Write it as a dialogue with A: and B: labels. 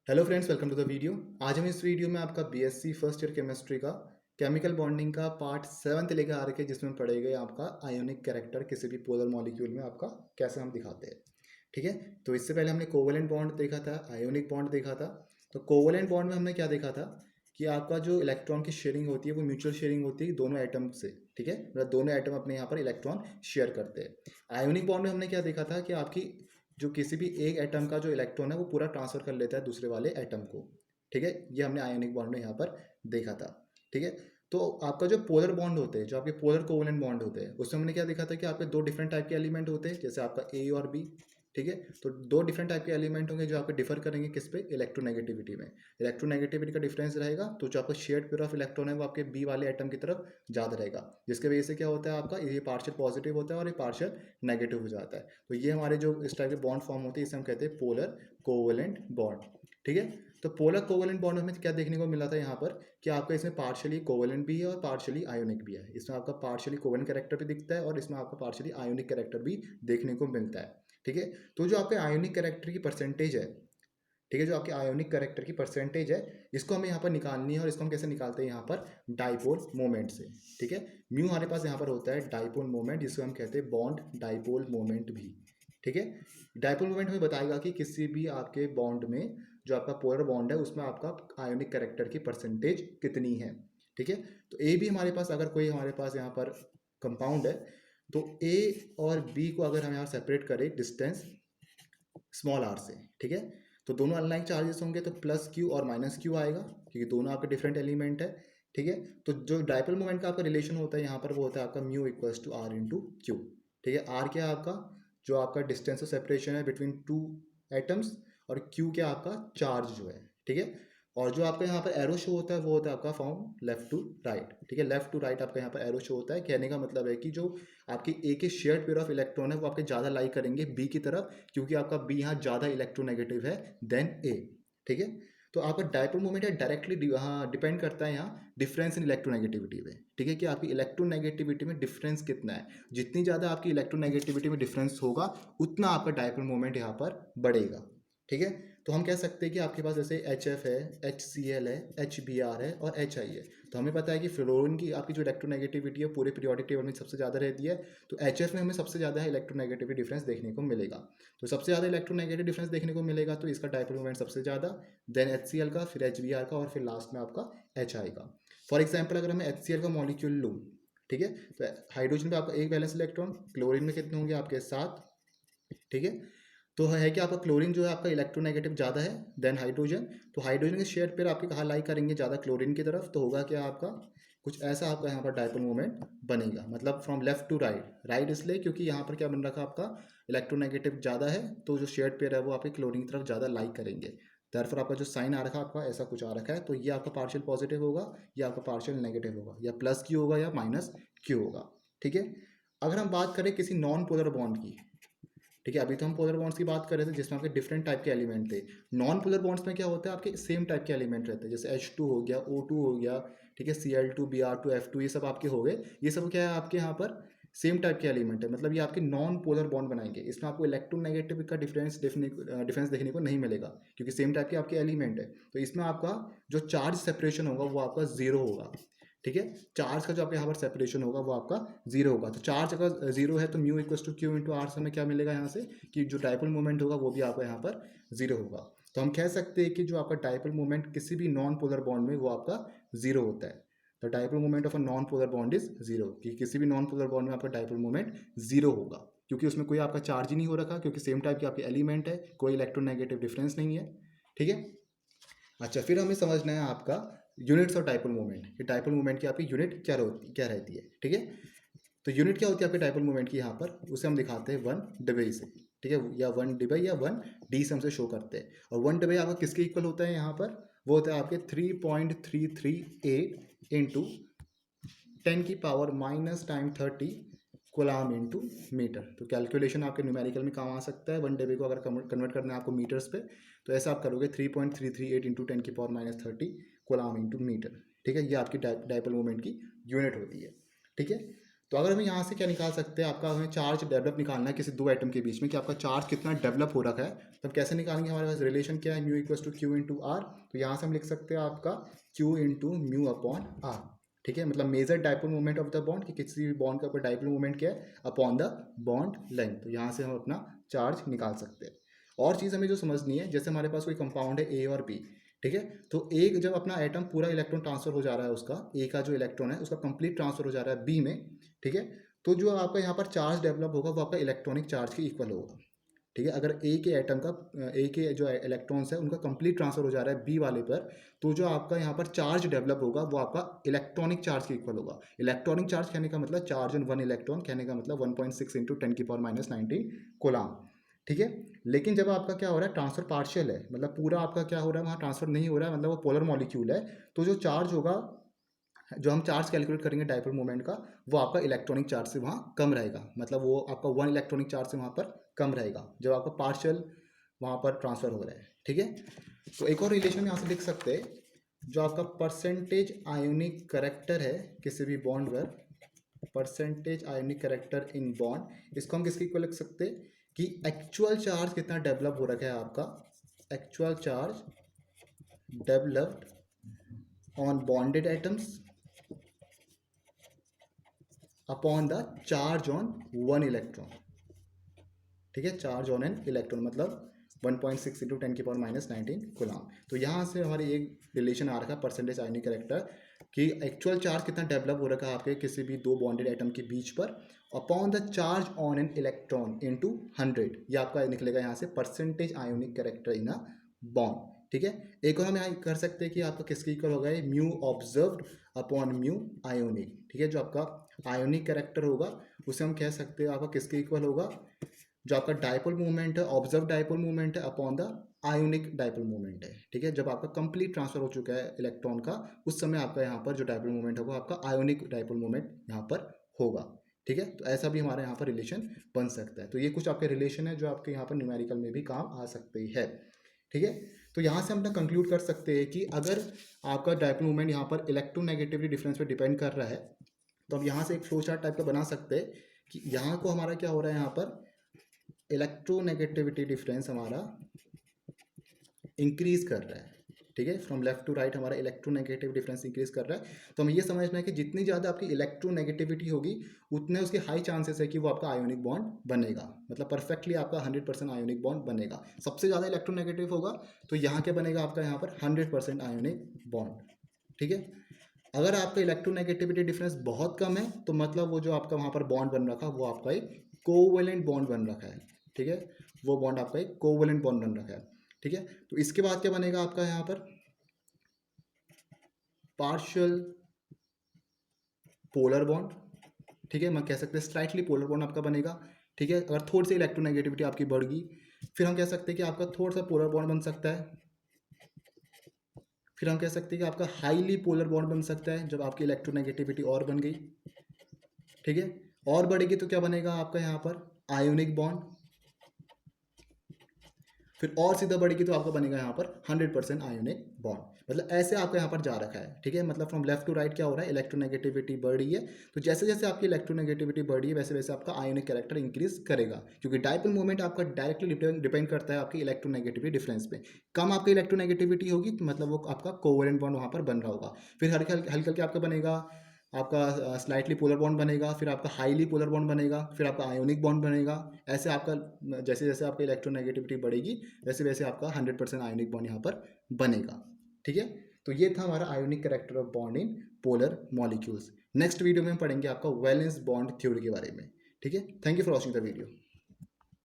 A: Hello friends, welcome to the video. आज हम इस वीडियो में आपका बीएससी फर्स्ट ईयर केमिस्ट्री का केमिकल बॉन्डिंग का पार्ट 7 लेकर आ रखे, जिसमें पढ़ेगा आपका आयोनिक कैरेक्टर किसी भी पोलर मॉलिक्यूल में आपका कैसे हम दिखाते हैं। ठीक है, तो इससे पहले हमने कोवेलेंट बॉन्ड देखा था, आयोनिक बॉन्ड देखा था। तो कोवेलेंट बॉन्ड में हमने क्या देखा था कि आपका जो इलेक्ट्रॉन की शेयरिंग होती है वो म्यूचुअल शेयरिंग होती है दोनों एटम से। ठीक है, मतलब दोनों एटम अपने यहाँ पर इलेक्ट्रॉन शेयर करते हैं। आयोनिक बॉन्ड में हमने क्या देखा था कि आपकी जो किसी भी एक एटम का जो इलेक्ट्रॉन है वो पूरा ट्रांसफर कर लेता है दूसरे वाले एटम को। ठीक है, ये हमने आयोनिक बॉन्ड में यहाँ पर देखा था। ठीक है, तो आपका जो पोलर बॉन्ड होते हैं, जो आपके पोलर कोवेलेंट बॉन्ड होते हैं, उसमें हमने क्या देखा था कि आपके दो डिफरेंट टाइप के एलिमेंट होते हैं, जैसे आपका ए और बी। ठीक है, तो दो डिफरेंट टाइप के एलिमेंट होंगे जो आपके डिफर करेंगे किस पे, इलेक्ट्रोनेगेटिविटी में। इलेक्ट्रोनेगेटिविटी का डिफरेंस रहेगा, तो जो आपका शेयर्ड पेयर ऑफ इलेक्ट्रॉन है वो आपके बी वाले एटम की तरफ ज़्यादा रहेगा, जिसके वजह से क्या होता है आपका ये पार्शियल पॉजिटिव होता है और ये पार्शियल नेगेटिव हो जाता है। तो ये हमारे जो इस टाइप के बॉन्ड फॉर्म होते हैं इसे हम कहते हैं पोलर कोवेलेंट बॉन्ड। ठीक है, तो पोलर कोवेलेंट बॉन्ड में क्या देखने को मिला था यहाँ पर कि आपका इसमें पार्शियली कोवेलेंट भी है और पार्शियली आयोनिक भी है। इसमें आपका पार्शियली कोवेलेंट कैरेक्टर भी दिखता है और इसमें आपका पार्शियली आयोनिक कैरेक्टर भी देखने को मिलता है। ठीक है, तो जो आपके आयोनिक कैरेक्टर की परसेंटेज है, ठीक है, जो आपके आयोनिक कैरेक्टर की परसेंटेज है, इसको हमें यहाँ पर निकालनी है। और इसको हम कैसे निकालते हैं यहाँ पर, डाइपोल मोमेंट से। ठीक है, म्यू हमारे पास यहाँ पर होता है डाइपोल मोमेंट, जिसको हम कहते हैं बॉन्ड डाइपोल मोमेंट भी। ठीक है, डाइपोल मोमेंट हमें बताएगा कि किसी भी आपके बॉन्ड में जो आपका पोलर बॉन्ड है उसमें आपका आयोनिक कैरेक्टर की परसेंटेज कितनी है। ठीक है, तो ए भी हमारे पास, अगर कोई हमारे पास यहाँ पर कंपाउंड है, तो ए और बी को अगर हम यहाँ सेपरेट करें डिस्टेंस स्मॉल आर से, ठीक है, तो दोनों अनलाइक चार्जेस होंगे, तो प्लस क्यू और माइनस क्यू आएगा क्योंकि दोनों आपके डिफरेंट एलिमेंट है। ठीक है, तो जो डाइपोल मोमेंट का आपका रिलेशन होता है यहाँ पर वो होता है आपका mu equals to R into Q. ठीक है, आर क्या है आपका, जो आपका डिस्टेंस ऑफ सेपरेशन है बिटवीन टू एटम्स, और क्यू क्या आपका चार्ज जो है। ठीक है, और जो आपका यहाँ पर एरो शो होता है वो होता है आपका फॉर्म लेफ्ट टू राइट। ठीक है, लेफ्ट टू राइट आपका यहाँ पर एरो शो होता है। कहने का मतलब है कि जो आपकी ए के शेयर्ड पेयर ऑफ इलेक्ट्रॉन है वो आपके ज़्यादा लाई करेंगे बी की तरफ, क्योंकि आपका बी यहाँ ज़्यादा इलेक्ट्रोनेगेटिव है देन ए। ठीक है, तो आपका डाइपोल मोमेंट है डायरेक्टली हाँ डिपेंड करता है यहाँ डिफरेंस इन इलेक्ट्रोनेगेटिविटी में। ठीक है, कि आपकी इलेक्ट्रोनेगेटिविटी में डिफरेंस कितना है। जितनी ज़्यादा आपकी इलेक्ट्रोनेगेटिविटी में डिफरेंस होगा उतना आपका डाइपोल मोमेंट यहाँ पर बढ़ेगा। ठीक है, तो हम कह सकते हैं कि आपके पास जैसे एच एफ है, एच सी एल है, एच बी आर है और एच आई है। तो हमें पता है कि फ्लोरीन की आपकी जो इलेक्ट्रोनेगेटिविटी है पूरे पीरियोडिक टेबल में सबसे ज़्यादा रहती है। तो एच एफ में हमें सबसे ज़्यादा इलेक्ट्रोनेगेटिविटी डिफरेंस देखने को मिलेगा। तो सबसे ज़्यादा इलेक्ट्रोनेगेटिव डिफरेंस देखने को मिलेगा तो इसका डाइपोल मोमेंट सबसे ज़्यादा, देन एच सी एल का, फिर एच बी आर का और फिर लास्ट में आपका एच आई का। फॉर एग्जाम्पल अगर मैं एच सी एल का मॉलिक्यूल लूँ, ठीक है, तो हाइड्रोजन पे आपका एक वैलेंस इलेक्ट्रॉन, क्लोरीन में कितने होंगे आपके साथ। ठीक है, तो है कि आपका क्लोरीन जो है आपका इलेक्ट्रोनेगेटिव ज़्यादा है देन हाइड्रोजन। तो हाइड्रोजन के शेयर पेयर आपके कहाँ लाई करेंगे, ज़्यादा क्लोरीन की तरफ, तो होगा क्या आपका कुछ ऐसा आपका यहाँ पर डाइपोल मोमेंट बनेगा। मतलब from left to right, right इसलिए क्योंकि यहाँ पर क्या बन रखा आपका इलेक्ट्रोनेगेटिव ज़्यादा है, तो जो शेयर पेयर है वो आपके क्लोरीन की तरफ ज़्यादा लाई करेंगे। दरअसल आपका जो साइन आ रखा है आपका ऐसा कुछ आ रखा है, तो ये आपका पार्शियल पॉजिटिव होगा, या आपका पार्शियल नेगेटिव होगा, या प्लस क्यू होगा या माइनस क्यू होगा। ठीक है, अगर हम बात करें किसी नॉन पोलर बॉन्ड की, ठीक है, अभी तो हम पोलर बॉन्ड्स की बात कर रहे थे जिसमें आपके डिफरेंट टाइप के एलिमेंट थे। नॉन पोलर बॉन्ड्स में क्या होता है, आपके सेम टाइप के एलिमेंट रहते हैं, जैसे H2 हो गया, O2 हो गया, ठीक है, Cl2, Br2, F2, ये सब आपके हो गए। ये सब क्या है आपके यहाँ पर सेम टाइप के एलिमेंट है, मतलब ये आपके नॉन पोलर बॉन्ड बनाएंगे। इसमें आपको इलेक्ट्रोनेगेटिव का डिफरेंस देखने को नहीं मिलेगा क्योंकि सेम टाइप के आपके एलिमेंट है। तो इसमें आपका जो चार्ज सेपरेशन होगा वो आपका जीरो होगा। ठीक है, चार्ज का जो आपके यहाँ पर सेपरेशन होगा वो आपका जीरो होगा। तो चार्ज अगर जीरो है तो mu equals to Q into R से हमें क्या मिलेगा यहाँ से, कि जो डाइपोल मोमेंट होगा वो भी आपका यहाँ पर जीरो होगा। तो हम कह सकते हैं कि जो आपका डाइपोल मोमेंट किसी भी नॉन पोलर बॉन्ड में वो आपका जीरो होता है। The dipole moment of a non polar bond is zero, कि किसी भी नॉन पोलर बॉन्ड में आपका डाइपोल मोमेंट जीरो होगा क्योंकि उसमें कोई आपका चार्ज ही नहीं हो रखा, क्योंकि सेम टाइप के आपके एलिमेंट है, कोई इलेक्ट्रोनेगेटिव डिफरेंस नहीं है। ठीक है, अच्छा, फिर हमें समझना है आपका यूनिट्स ऑफ डाइपोल मोमेंट, कि डाइपोल मोमेंट की आपकी यूनिट क्या रहती है। ठीक है, तो यूनिट क्या होती है आपके डाइपोल मोमेंट की यहाँ पर, उसे हम दिखाते हैं 1 डिबे से। ठीक है, या 1 डिबे या 1 डी से हमसे शो करते हैं। और 1 डिबे आपका किसके इक्वल होता है यहाँ पर, वो होता है आपके 3.338 इंटू 10⁻⁻30 कोलाम इंटू मीटर। तो कैलकुलेशन आपके न्यूमेरिकल में काम आ सकता है। 1 डिबे को अगर कन्वर्ट करना है आपको मीटर्स पे, तो ऐसा आप करोगे 3.338 इंटू 10⁻⁻30 कोलाम इंटू मीटर। ठीक है, ये आपकी डाइपोल मोमेंट की यूनिट होती है। ठीक है, तो अगर हम यहाँ से क्या निकाल सकते हैं, आपका हमें चार्ज डेवलप निकालना है किसी दो एटम के बीच में कि आपका चार्ज कितना डेवलप हो रखा है, तब कैसे निकालेंगे? हमारे पास रिलेशन क्या है, mu equals to Q into R. तो यहाँ से हम लिख सकते हैं आपका Q into mu upon R. ठीक है, मतलब major dipole moment of the bond कि किसी भी बॉन्ड का ऊपर डाइपोल मोमेंट क्या है अपॉन द बॉन्ड लेंथ। तो यहाँ से हम अपना चार्ज निकाल सकते हैं। और चीज़ हमें जो समझनी है, जैसे हमारे पास कोई कंपाउंड है ए और बी, ठीक है, तो एक जब अपना एटम पूरा इलेक्ट्रॉन ट्रांसफर हो जा रहा है, उसका ए का जो इलेक्ट्रॉन है उसका कंप्लीट ट्रांसफर हो जा रहा है बी में, ठीक है, तो जो आपका यहाँ पर चार्ज डेवलप होगा वो आपका इलेक्ट्रॉनिक चार्ज के इक्वल होगा। ठीक है, अगर ए के एटम का ए के जो इलेक्ट्रॉन्स है उनका कंप्लीट ट्रांसफर हो जा रहा है बी वाले पर, तो जो आपका यहाँ पर चार्ज डेवलप होगा वो आपका इलेक्ट्रॉनिक चार्ज के इक्वल होगा। इलेक्ट्रॉनिक चार्ज कहने का मतलब चार्ज ऑन वन इलेक्ट्रॉन, कहने का मतलब 1.6 इंटू 10⁻⁻19 कोलाम। ठीक है, लेकिन जब आपका क्या हो रहा है, ट्रांसफर पार्शियल है, मतलब पूरा आपका क्या हो रहा है वहाँ ट्रांसफर नहीं हो रहा है, मतलब वो पोलर मॉलिक्यूल है, तो जो चार्ज होगा, जो हम चार्ज कैलकुलेट करेंगे डाइपोल मोमेंट का, वो आपका इलेक्ट्रॉनिक चार्ज से वहाँ कम रहेगा, मतलब वो आपका वन इलेक्ट्रॉनिक चार्ज से वहाँ पर कम रहेगा जब आपका पार्शियल वहाँ पर ट्रांसफर हो रहा है। ठीक है, तो एक और रिलेशन यहाँ से लिख सकते हैं, जो आपका परसेंटेज आयोनिक करेक्टर है किसी भी बॉन्ड पर, percentage ionic character in bond, इसको हम किसके इक्वल लिख सकते हैं कि एक्चुअल चार्ज कितना डेवलप हो रखा है आपका, actual charge developed on bonded atoms upon the charge on one electron. ठीक है, चार्ज ऑन एन इलेक्ट्रॉन मतलब 1.6 इंटू 10⁻⁻19 कोलाम। तो यहाँ से हमारी एक रिलेशन आ रखा है परसेंटेज आयोनिक कैरेक्टर कि एक्चुअल चार्ज कितना डेवलप हो रखा है आपके किसी भी दो बॉन्डेड एटम के बीच पर upon the charge on an electron into 100। ये आपका निकलेगा यहाँ से percentage ionic character in a bond. ठीक है, एक और हम यहाँ कर सकते हैं कि आपका किसके इक्वल होगा, mu observed upon mu ionic. ठीक है, जो आपका आयोनिक कैरेक्टर होगा उसे हम कह सकते हैं आपका किसके इक्वल होगा, जो आपका डाइपोल मूवमेंट है, ऑब्जर्व डाइपोल मूवमेंट है upon the ionic dipole movement है। ठीक है, जब आपका कंप्लीट ट्रांसफर हो चुका है इलेक्ट्रॉन का, उस समय आपका यहाँ पर जो डाइपोल मूवमेंट होगा आपका आयोनिक डाइपोल मूवमेंट यहाँ पर होगा। ठीक है, तो ऐसा भी हमारे यहाँ पर रिलेशन बन सकता है। तो ये कुछ आपके रिलेशन है जो आपके यहाँ पर न्यूमेरिकल में भी काम आ सकते हैं। ठीक है, तो यहाँ से हम अपना कंक्लूड कर सकते हैं कि अगर आपका डाइपोल मूवमेंट यहाँ पर इलेक्ट्रोनेगेटिविटी डिफरेंस पे डिपेंड कर रहा है, तो अब यहाँ से एक फ्लो चार्ट टाइप का बना सकते हैं कि यहाँ को हमारा क्या हो रहा है, यहाँ पर इलेक्ट्रोनेगेटिविटी डिफरेंस हमारा इंक्रीज कर रहा है। ठीक है, फ्रॉम लेफ्ट टू राइट हमारा इलेक्ट्रोनेगेटिव डिफरेंस इंक्रीज कर रहा है। तो हमें ये समझना है कि जितनी ज़्यादा आपकी इलेक्ट्रोनेगेटिविटी होगी उतने उसके हाई चांसेस है कि वो आपका आयोनिक बॉन्ड बनेगा, मतलब परफेक्टली आपका 100% आयोनिक बॉन्ड बनेगा। सबसे ज़्यादा इलेक्ट्रोनेगेटिव होगा तो यहाँ क्या बनेगा आपका, यहाँ पर 100% आयोनिक बॉन्ड। ठीक है, अगर आपका इलेक्ट्रोनेगेटिविटी डिफरेंस बहुत कम है तो मतलब वो जो आपका वहाँ पर बॉन्ड बन रखा वो आपका एक कोवेलेंट बॉन्ड बन रखा है। ठीक है, वो बॉन्ड आपका एक कोवेलेंट बॉन्ड बन रखा है। ठीक है, तो इसके बाद क्या बनेगा आपका यहाँ पर पार्शियल पोलर बॉन्ड। ठीक है, मैं कह सकते हैं स्लाइटली पोलर बॉन्ड आपका बनेगा। ठीक है, अगर थोड़ी सी इलेक्ट्रोनेगेटिविटी आपकी बढ़ गई, फिर हम कह सकते हैं कि आपका थोड़ा सा पोलर बॉन्ड बन सकता है। फिर हम कह सकते हैं कि आपका हाईली पोलर बॉन्ड बन सकता है जब आपकी इलेक्ट्रोनेगेटिविटी और बन गई। ठीक है, और बढ़ेगी तो क्या बनेगा आपका यहाँ पर आयोनिक बॉन्ड। फिर और सीधा बढ़ेगी तो आपका बनेगा यहाँ पर 100% आयोनिक बॉन्ड। मतलब ऐसे आपका यहाँ पर जा रखा है। ठीक है, मतलब फ्रॉम लेफ्ट टू राइट क्या हो रहा है, इलेक्ट्रोनेगेटिविटी बढ़ रही है, तो जैसे जैसे आपकी इलेक्ट्रोनेगेटिविटी बढ़ रही है वैसे वैसे आपका आयोनिक कैरेक्टर इंक्रीज करेगा, क्योंकि डाइपोल मोमेंट आपका डायरेक्टली डिपेंड करता है आपकी इलेक्ट्रोनेगेटिविटी डिफरेंस पे। कम आपकी इलेक्ट्रोनेगेटिविटी होगी तो मतलब वो आपका कोवेलेंट बॉन्ड वहाँ पर बन रहा होगा। फिर हल्के हल्के हल्के आपका बनेगा आपका स्लाइटली पोलर बॉन्ड बनेगा, फिर आपका हाईली पोलर बॉन्ड बनेगा, फिर आपका आयोनिक बॉन्ड बनेगा। ऐसे आपका जैसे जैसे आपकी इलेक्ट्रोनेगेटिविटी बढ़ेगी वैसे वैसे आपका 100% आयोनिक बॉन्ड यहाँ पर बनेगा। ठीक है, तो ये था हमारा ionic character of bond in polar molecules. Next video में हम पढ़ेंगे आपका वैलेंस बॉन्ड थ्योरी के बारे में। ठीक है, thank you for watching the video.